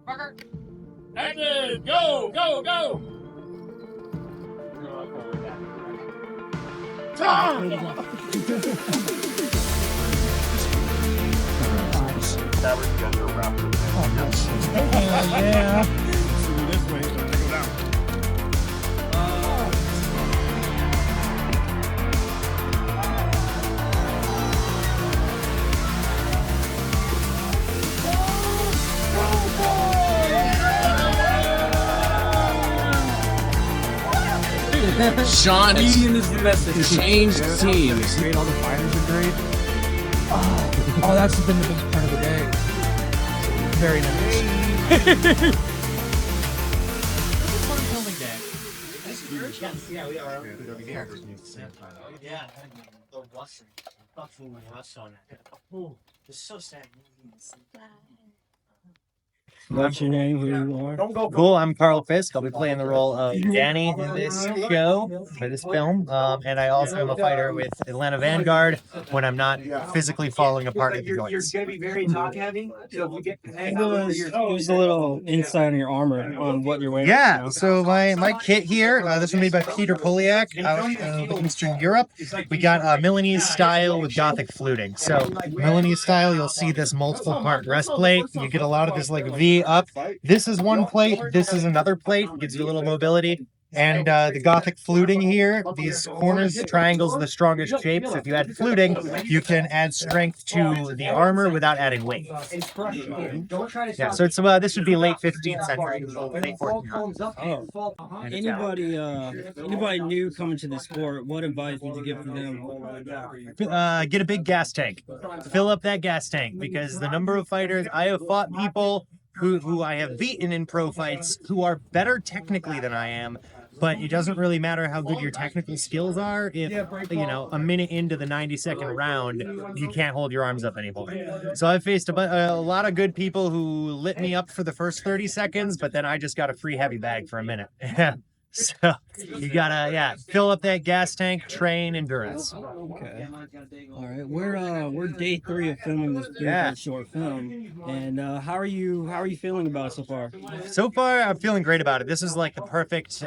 Action! Go! Go! Go! Yeah. This way, so go down. Sean has changed teams. Great, all the fighters are great. Oh, that's been the best part of the day. Very nice. Yeah, we are. It's so sad. What's your name? Who you are? Cool, I'm Carl Fisk. I'll be playing the role of Danny in this show, for this film. And I also am a fighter with Atlanta Vanguard when I'm not physically falling apart at the joints. You're gonna be very top heavy. So if we get Use a little insight on your armor on what you're wearing. Yeah, so my kit here, this was made by Peter Poliak out of Eastern Europe. We got Milanese style with Gothic fluting. So Milanese style, you'll see this multiple part breastplate. You get a lot of this like V up. This is one plate, this is another plate, gives you a little mobility. And the Gothic fluting here, these corners, triangles are the strongest shapes. So if you add fluting, you can add strength to the armor without adding weight. Yeah, so it's this would be late 15th century, late 14th. Oh. Anybody new coming to the sport, what advice would you give to them? Get a big gas tank. Fill up that gas tank, because the number of fighters, I have fought people who I have beaten in pro fights who are better technically than I am, but it doesn't really matter how good your technical skills are if, you know, a minute into the 90-second round, you can't hold your arms up anymore. So I've faced a lot of good people who lit me up for the first 30 seconds, but then I just got a free heavy bag for a minute. So you gotta, fill up that gas tank, train, endurance. Okay. All right. We're day 3 of filming this BUHURT-Short film, and how are you feeling about it so far? So far, I'm feeling great about it. This is like the perfect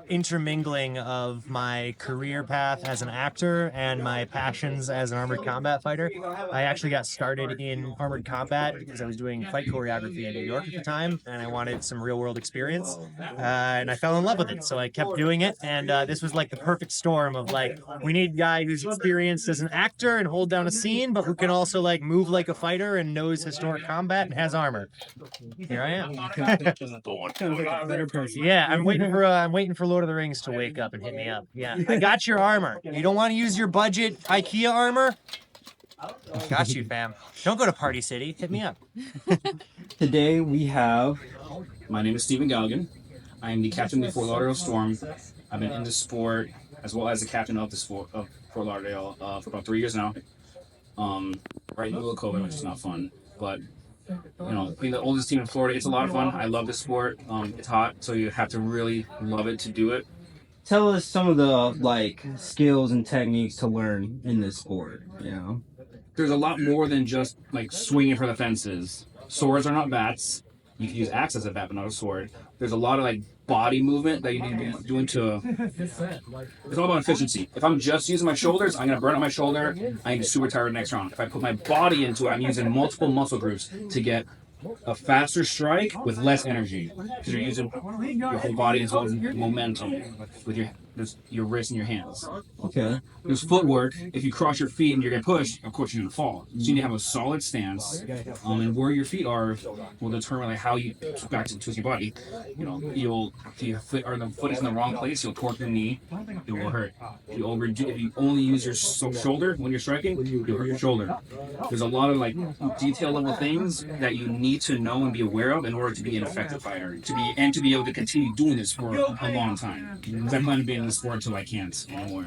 intermingling of my career path as an actor and my passions as an armored combat fighter. I actually got started in armored combat because I was doing fight choreography in New York at the time, and I wanted some real-world experience, and I fell in love with it, so I kept doing it. And this was like the perfect storm of like, we need a guy who's experienced as an actor and hold down a scene, but who can also like move like a fighter and knows historic combat and has armor. Here I am. Better person. Yeah, I'm waiting for Lord of the Rings to wake up and hit me up. Yeah, I got your armor. You don't want to use your budget IKEA armor? Got you, fam. Don't go to Party City. Hit me up. Today we have. My name is Stephen Galligan. I am the captain of the Fort Lauderdale Storm. I've been in the sport as well as the captain of the sport of Fort Lauderdale for about 3 years now. Right in the middle of COVID, which is not fun. But you know, being the oldest team in Florida, it's a lot of fun. I love the sport. It's hot, so you have to really love it to do it. Tell us some of the skills and techniques to learn in this sport. You know, There's a lot more than just like swinging for the fences. Swords are not bats. You can use axe as a bat, but not a sword. There's a lot of like body movement that you need to be doing to. It's all about efficiency. If I'm just using my shoulders, I'm gonna burn out my shoulder. I get super tired next round. If I put my body into it, I'm using multiple muscle groups to get a faster strike with less energy, because you're using your whole body as well as momentum with your wrists and your hands. okay. There's footwork. If you cross your feet and you're gonna push, of course you're gonna fall. So you need to have a solid stance, and where your feet are will determine like how you back to twist your body. You know, if your foot is in the wrong place, you'll torque the knee. It will hurt. If you only use your shoulder when you're striking, you'll hurt your shoulder. There's a lot of like detail level things that you need to know and be aware of in order to be an effective fighter, to be able to continue doing this for a long time. Because I plan to be in the sport until I can't anymore.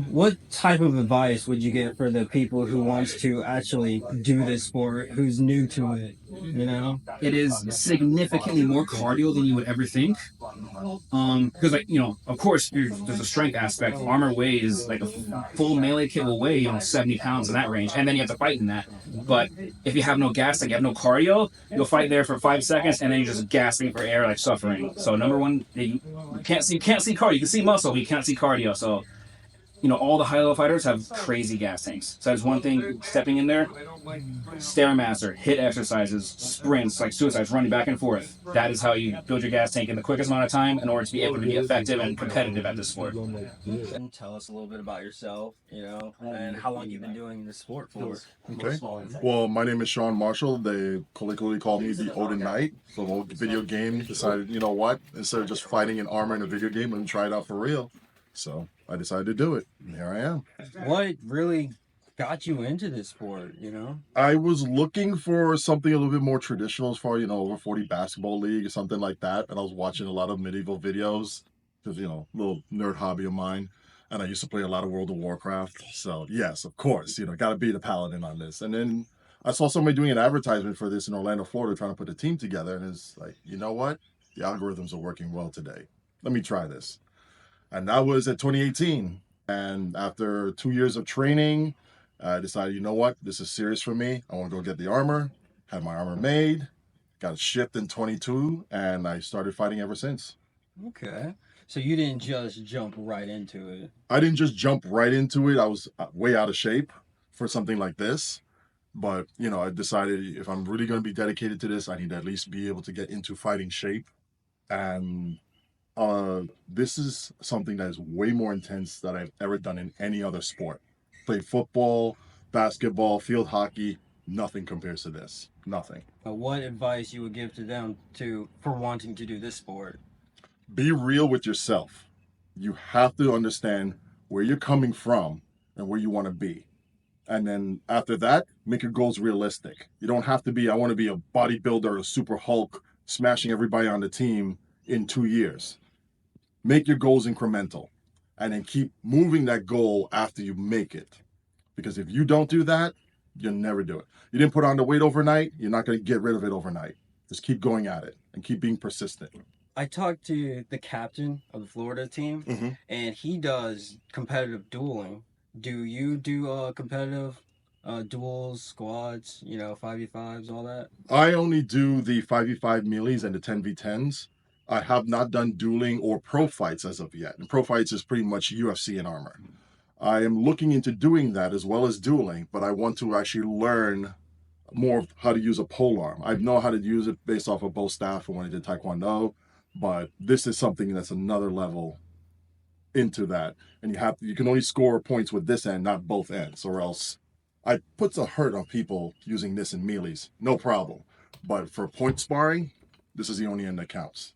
What type of advice would you get for the people who wants to actually do this sport, who's new to it? You know, It is significantly more cardio than you would ever think. Because like of course, there's a strength aspect. Armor weighs like a full melee kit will weigh 70 pounds in that range, and then you have to fight in that. But if you have no gas, like you have no cardio, you'll fight there for 5 seconds, and then you're just gasping for air, like suffering. So number one, you can't see cardio. You can see muscle, but you can't see cardio. So all the high-level fighters have crazy gas tanks. So that's one thing, stepping in there, Stairmaster, hit exercises, sprints, like suicides, running back and forth. That is how you build your gas tank in the quickest amount of time in order to be able to be effective and competitive at this sport. tell us a little bit about yourself, and how long you've been doing this sport for. Okay. Well, my name is Sean Marshall. They colloquially call me the Odin Knight. So the video game decided, you know what? Instead of just fighting in armor in a video game, let me try it out for real. So I decided to do it. And here I am. What really got you into this sport, I was looking for something a little bit more traditional as far, over 40 basketball league or something like that. And I was watching a lot of medieval videos because, little nerd hobby of mine. And I used to play a lot of World of Warcraft. So yes, of course, got to be the paladin on this. And then I saw somebody doing an advertisement for this in Orlando, Florida, trying to put a team together. And it's like, you know what? The algorithms are working well today. Let me try this. And that was in 2018. And after 2 years of training, I decided, you know what? This is serious for me. I want to go get the armor. Had my armor made. Got it shipped in 22. And I started fighting ever since. Okay. So you didn't just jump right into it. I didn't just jump right into it. I was way out of shape for something like this. But, I decided if I'm really going to be dedicated to this, I need to at least be able to get into fighting shape. And this is something that is way more intense than I've ever done in any other sport. Played football, basketball, field hockey. Nothing compares to this. Nothing. What advice you would give to them for wanting to do this sport? Be real with yourself. You have to understand where you're coming from and where you want to be. And then after that, make your goals realistic. You don't have to be, I want to be a bodybuilder, a super Hulk, smashing everybody on the team in 2 years. Make your goals incremental and then keep moving that goal after you make it. Because if you don't do that, you'll never do it. You didn't put on the weight overnight, you're not going to get rid of it overnight. Just keep going at it and keep being persistent. I talked to the captain of the Florida team, and he does competitive dueling. Do you do competitive duels, squads, 5v5s, all that? I only do the 5v5 melees and the 10v10s. I have not done dueling or pro fights as of yet. And pro fights is pretty much UFC and armor. I am looking into doing that as well as dueling, but I want to actually learn more of how to use a polearm. I know how to use it based off of bow staff from when I did Taekwondo, but this is something that's another level into that. And you can only score points with this end, not both ends, or else I put a hurt on people using this in melees, no problem. But for point sparring, this is the only end that counts.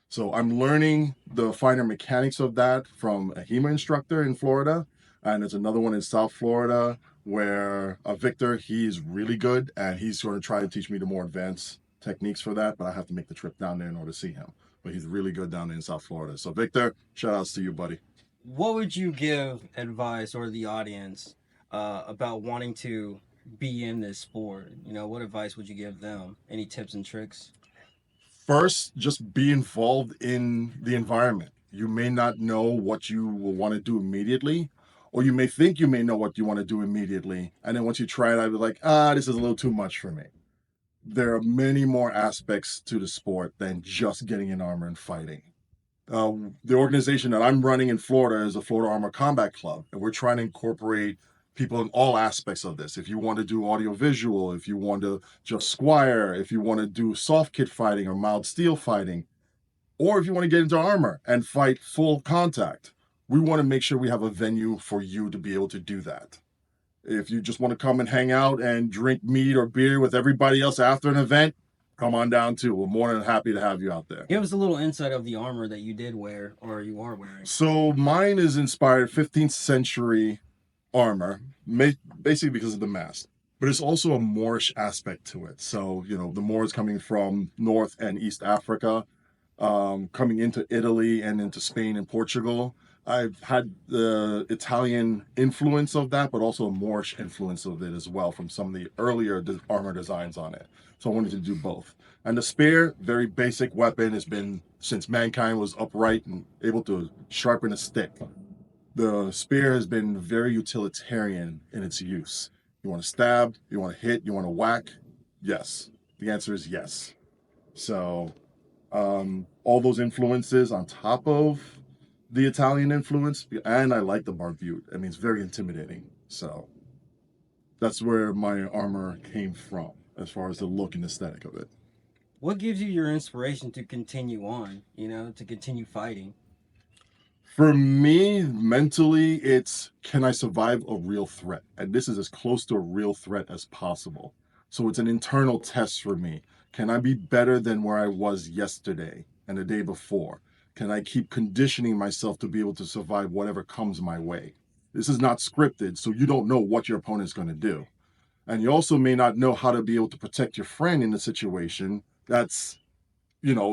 So I'm learning the finer mechanics of that from a HEMA instructor in Florida. And there's another one in South Florida where Victor, he's really good. And he's going to try to teach me the more advanced techniques for that. But I have to make the trip down there in order to see him. But he's really good down there in South Florida. So Victor, shout outs to you, buddy. What would you give advice or the audience about wanting to be in this sport? What advice would you give them? Any tips and tricks? First, just be involved in the environment. You may not know what you will want to do immediately, or you may think you may know what you want to do immediately. And then once you try it, I'd be like, this is a little too much for me. There are many more aspects to the sport than just getting in armor and fighting. The organization that I'm running in Florida is the Florida Armor Combat Club, and we're trying to incorporate people in all aspects of this. If you want to do audio-visual, if you want to just squire, if you want to do soft kit fighting or mild steel fighting, or if you want to get into armor and fight full contact, we want to make sure we have a venue for you to be able to do that. If you just want to come and hang out and drink mead or beer with everybody else after an event, come on down too. We're more than happy to have you out there. Give us a little insight of the armor that you did wear or you are wearing. So mine is inspired 15th century armor, basically because of the mast. But it's also a Moorish aspect to it. So, the Moors coming from North and East Africa, coming into Italy and into Spain and Portugal, I've had the Italian influence of that, but also a Moorish influence of it as well from some of the earlier armor designs on it. So I wanted to do both. And the spear, very basic weapon, has been since mankind was upright and able to sharpen a stick. The spear has been very utilitarian in its use. You want to stab, you want to hit, you want to whack? Yes. The answer is yes. So all those influences on top of the Italian influence, and I like the barbute. I mean, it's very intimidating. So that's where my armor came from as far as the look and aesthetic of it. What gives you your inspiration to continue on, to continue fighting? For me, mentally, it's can I survive a real threat? And this is as close to a real threat as possible. So it's an internal test for me. Can I be better than where I was yesterday and the day before? Can I keep conditioning myself to be able to survive whatever comes my way? This is not scripted, so you don't know what your opponent's going to do. And you also may not know how to be able to protect your friend in a situation that's,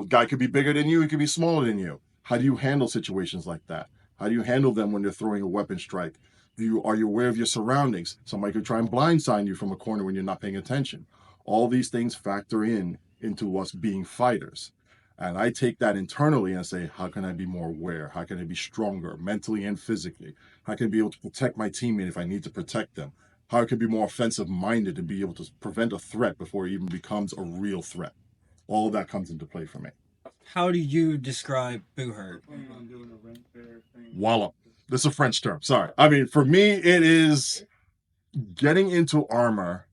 guy could be bigger than you, he could be smaller than you. How do you handle situations like that? How do you handle them when they're throwing a weapon strike? Are you aware of your surroundings? Somebody could try and blindside you from a corner when you're not paying attention. All these things factor into us being fighters. And I take that internally and say, how can I be more aware? How can I be stronger mentally and physically? How can I be able to protect my teammate if I need to protect them? How I can be more offensive minded to be able to prevent a threat before it even becomes a real threat. All of that comes into play for me. How do you describe BUHURT? Wallop. This is a French term. Sorry. I mean, for me, it is getting into armor,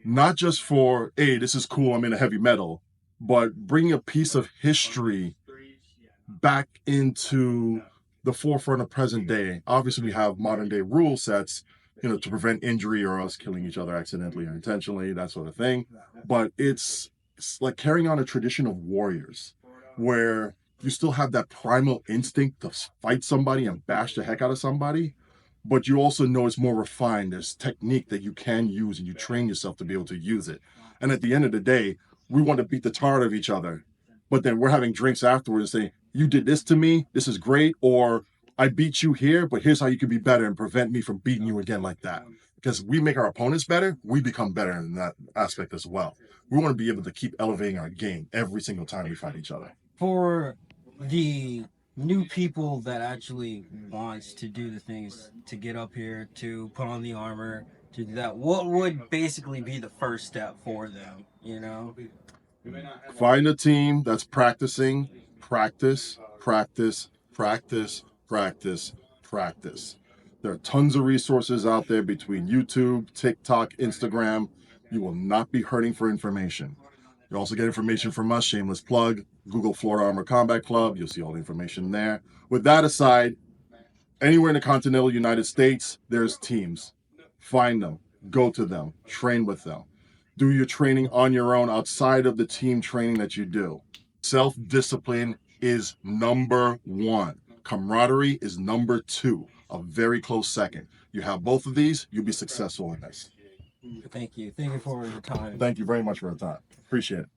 not just for, hey, this is cool, I'm in a heavy metal, but bringing a piece of history back into the forefront of present day. Obviously, we have modern day rule sets, to prevent injury or us killing each other accidentally or intentionally, that sort of thing. But it's like carrying on a tradition of warriors where you still have that primal instinct to fight somebody and bash the heck out of somebody, but you also know it's more refined. There's technique that you can use and you train yourself to be able to use it. And at the end of the day, we want to beat the tar out of each other, but then we're having drinks afterwards and say, you did this to me, this is great, or I beat you here, but here's how you can be better and prevent me from beating you again like that. Because we make our opponents better, we become better in that aspect as well. We want to be able to keep elevating our game every single time we fight each other. For the new people that actually wants to do the things to get up here, to put on the armor, to do that, what would basically be the first step for them, Find a team that's practicing, practice. There are tons of resources out there between YouTube, TikTok, Instagram. You will not be hurting for information. You also get information from us, shameless plug, Google Florida Armor Combat Club. You'll see all the information there. With that aside, anywhere in the continental United States, there's teams. Find them, go to them, train with them. Do your training on your own outside of the team training that you do. Self-discipline is number one. Camaraderie is number two, a very close second. You have both of these, you'll be successful in this. Thank you. Thank you for your time. Thank you very much for your time. Appreciate it.